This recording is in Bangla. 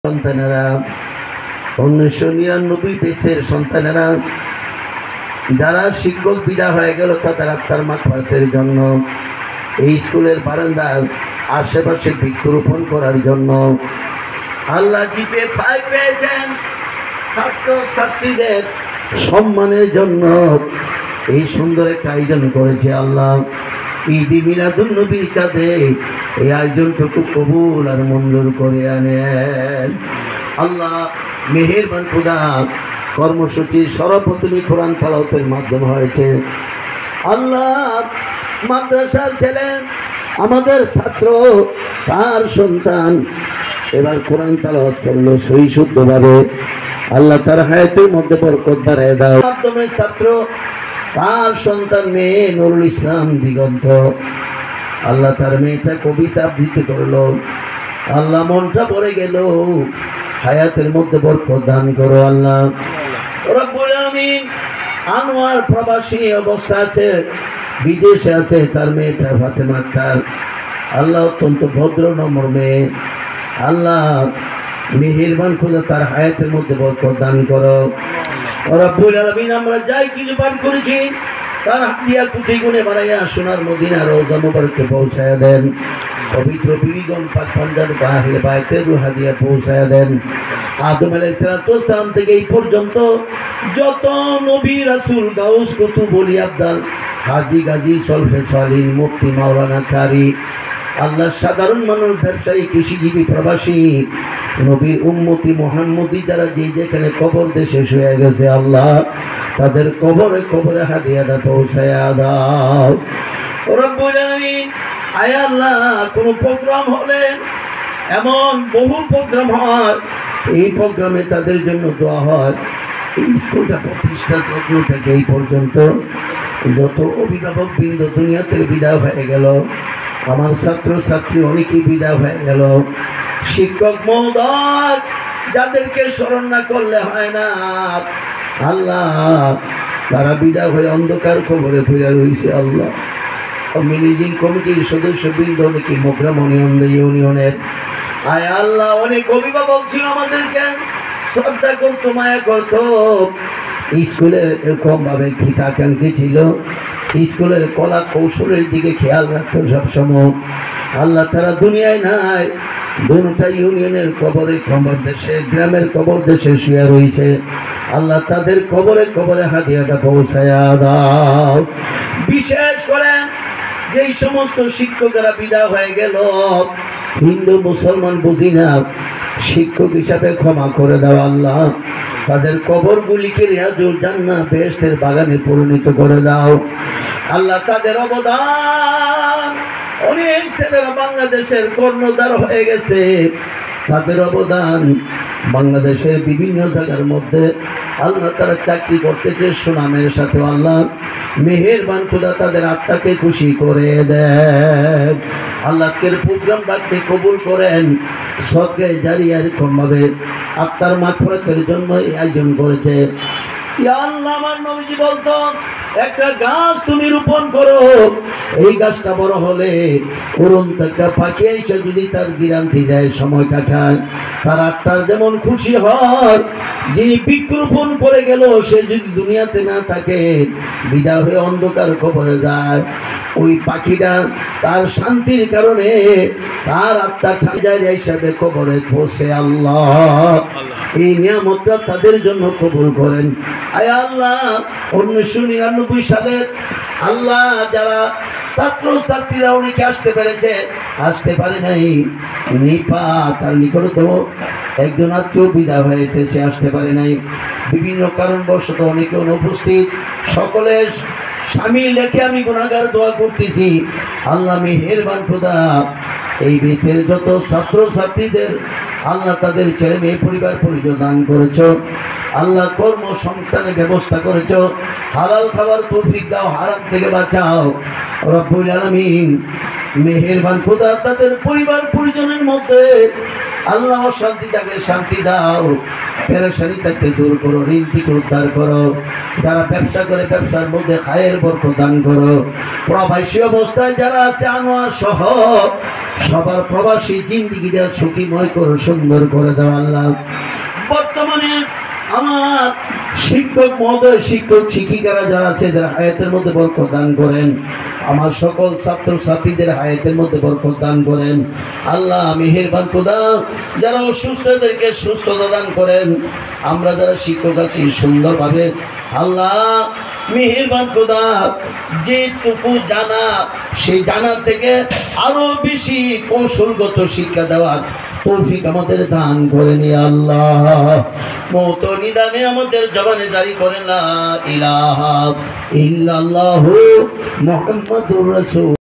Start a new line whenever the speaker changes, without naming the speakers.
সন্তানেরা 1999 দেশের সন্তানেরা যারা শিক্ষক বিদায় হয়ে গেল তাদের আত্মার মাগফিরাতের জন্য এই স্কুলের বারান্দায় আশেপাশে বৃক্ষরোপণ করার জন্য আল্লাহ জিপে 5 পেয়েছেন ছাত্র ছাত্রীদের সম্মানের জন্য এই সুন্দর একটা আয়োজন করেছে আল্লাহ। ঈদ মিলাদুন নবীর চাঁদে এই আয়োজনটুকু কবুল আর মঞ্জুর করে আনেন আল্লাহ। মেহেরবান খোদা, কর্মসূচির সর্বপ্রথমে কোরআন তেলাওয়াতের মাধ্যম হয়েছে আল্লাহ। মাদ্রাসার ছেলে আমাদের ছাত্র তার সন্তান এবার কোরআন তেলাওয়াত করলো সহি শুদ্ধভাবে। আল্লাহ তার হায়াতের মধ্যে বরকত বাড়ায় দাও। মাধ্যমের ছাত্র তার সন্তান মেয়ে নুরুল ইসলাম দিগন্ত, আল্লাহ তার মেয়েটা কবিতা আবৃত্তি করলো। আল্লাহ মনটা পড়ে গেল, হায়াতের মধ্যে বরকত দান করো আল্লাহ রব্বুল আমিন। আনোয়ার প্রবাসী অবস্থা আছে, বিদেশে আছে, তার মেয়েটা ফাতেমা আক্তার, আল্লাহ অত্যন্ত ভদ্র নম্র মেয়ে, আল্লাহ মেহেরবান খোদা তার হায়াতের মধ্যে বরকত দান করো রব্বুল আমিন। আমরা যাই কিছু পাঠ করেছি তার হাতিয়া কুটি গুনে বাড়াইয়া সোনার মদিনা রওজা মুবারকে পৌঁছায়া দেন। পবিত্র বিবিগণ পাক পাঞ্জার বাহিরে বাইতে রুহাদিয়া পৌঁছায়া দেন। আদম আলাইহিস সালাম থেকে এই পর্যন্ত যত নবী রাসূল গাউস কুতুব ওলি আবদাল হাজী গাজী সলফে সালিন মুফতি মাওলানা কারি আল্লাহ সাধারণ মানুষ ব্যবসায়ী কৃষিজীবী প্রবাসী নবীর উম্মতি মুহাম্মদী যারা যে যেখানে কবর দেশে শুয়ে গেছে আল্লাহ তাদের কবরে কবরে হাদিয়াটা পৌঁছায়া দাও রব্বুল আমিন। আয় আল্লাহ কোনো প্রোগ্রাম হলে এমন বহু প্রোগ্রাম হয়, এই প্রোগ্রামে তাদের জন্য দোয়া হয়। এই স্কুলটা প্রতিষ্ঠা যত্ন থেকে এই পর্যন্ত যত অভিভাবক বৃন্দ দুনিয়া থেকে বিদায় হয়ে গেল, আমার ছাত্র ছাত্রী অনেকেই বিদায় হয়ে গেল, শিক্ষক মহোদয় যাদেরকে স্মরণ না করলে হয় না আল্লাহ তারা বিদায় হয়ে অন্ধকার কবরে ফিরে রয়েছে আল্লাহ। ম্যানেজিং কমিটির সদস্য বৃন্দ অনেকে মোগ্রামণি ইউনিয়নের আয় আল্লাহ অনেক অভিভাবক ছিল, আমাদেরকে শ্রদ্ধা করতো, মায়া করতো, স্কুলের এরকম ভাবে খিতাকাঙ্ক্ষী ছিল, স্কুলের কলা কৌশলের দিকে খেয়াল রাখতো সবসময় আল্লাহ। তারা দুনিয়ায় নাই, দুটা ইউনিয়নের কবরে কবর দেশে গ্রামের কবর দেশে শুয়ে রয়েছে আল্লাহ তাদের কবরে কবরে হাদিয়াটা পৌঁছায়া দাও। বিশেষ করে যেই সমস্ত শিক্ষকেরা বিদায় হয়ে গেল, হিন্দু মুসলমান বুঝি না, শিক্ষক হিসাবে ক্ষমা করে দাও আল্লাহ। তাদের কবরগুলিকে রিয়াজুল জান্নাহ বেহেশতের বাগানে পরিণত করে দাও আল্লাহ। তাদের অবদান অনেক ছেলেরা বাংলাদেশের কর্ণধার হয়ে গেছে, তাদের অবদান বাংলাদেশের বিভিন্ন জায়গার মধ্যে আল্লাহ তারা চাকরি করতেছে সুনামের সাথে আল্লাহ। মেহেরবান খোদা তাদের আত্মাকে খুশি করে দেন আল্লাহ। আজকের প্রোগ্রামটাকে কবুল করেন, সদকে জারিয়া এরকম ভাবে আত্মার মাগফিরাতের জন্য এই আয়োজন করেছে আল্লাহ। আমার নবীজি বলতো একটা গাছ তুমি রোপণ করো, এই গাছটা বড় হলে উড়ন্ত একটা পাখি এসে যদি তার জিরান্তি দেয় সময় কাটায় তার আত্মার যেমন খুশি হয়, যিনি বৃক্ষরোপণ করে গেল সে যদি দুনিয়াতে না থাকে বিদায় হয়ে অন্ধকার কবরে যায়, ওই পাখিটা তার শান্তির কারণে তার আত্মা ঠাজারিয়া হিসাবে কবরে পৌঁছে আল্লাহ। এই নিয়ামতটা তাদের জন্য কবুল করেন আয় আল্লাহ। 1999 সালে আল্লাহ যারা ছাত্র ছাত্রীরা অনেকে আসতে পেরেছে, আসতে পারে নাই, নিপা তার নিকটতম একজন আত্মীয় বিদায় হয়েছে, সে আসতে পারে নাই বিভিন্ন কারণবশত, অনেকে অনুপস্থিত, সকলে স্বামী লেখে আমি গুনাহগার দোয়া করতেছি আল্লাহ। মেহেরবান খোদা এই দেশের যত ছাত্র ছাত্রীদের আল্লাহ তাদের ছেলে মেয়ে পরিবার পরিজন দান করেছ আল্লাহ, কর্মসংস্থানের ব্যবস্থা করেছ, হালাল খাবার তৌফিক দাও, হারাম থেকে বাঁচাও রব্বুল আলামিন। মেহেরবান খোদা তাদের পরিবার পরিজনের মধ্যে আল্লাহ শান্তি থাকলে শান্তি দাও, পেরেশানি থেকে দূর করো, ঋণ থেকে উদ্ধার করো। যারা ব্যবসা করে ব্যবসার মধ্যে খায়ের বরকত দান করো। প্রবাসী অবস্থায় যারা আছে আনোয়ার সহ সবার প্রবাসী জিন্দিগিটা সুখীময় করো, সুন্দর করে দাও আল্লাহ। বর্তমানে আমার শিক্ষক মহোদয়, শিক্ষক শিক্ষিকারা যারা আছে এদের হায়াতের মধ্যে বরকত দান করেন। আমার সকল ছাত্র ছাত্রীদের হায়াতের মধ্যে বরকত দান করেন আল্লাহ। মেহেরবান খোদা, যারা অসুস্থ এদেরকে সুস্থতা দান করেন। আমরা যারা শিক্ষক আছি সুন্দরভাবে আল্লাহ মেহেরবান খোদা, যেটুকু জানা সেই জানা থেকে আরো বেশি কৌশলগত শিক্ষা দেওয়ার তৌফিক আমাদের দান করেন আল্লাহ। মৌত নিদানে আমাদের জবানে জারি করেন লা ইলাহা ইল্লাল্লাহু মুহাম্মাদুর রাসূল।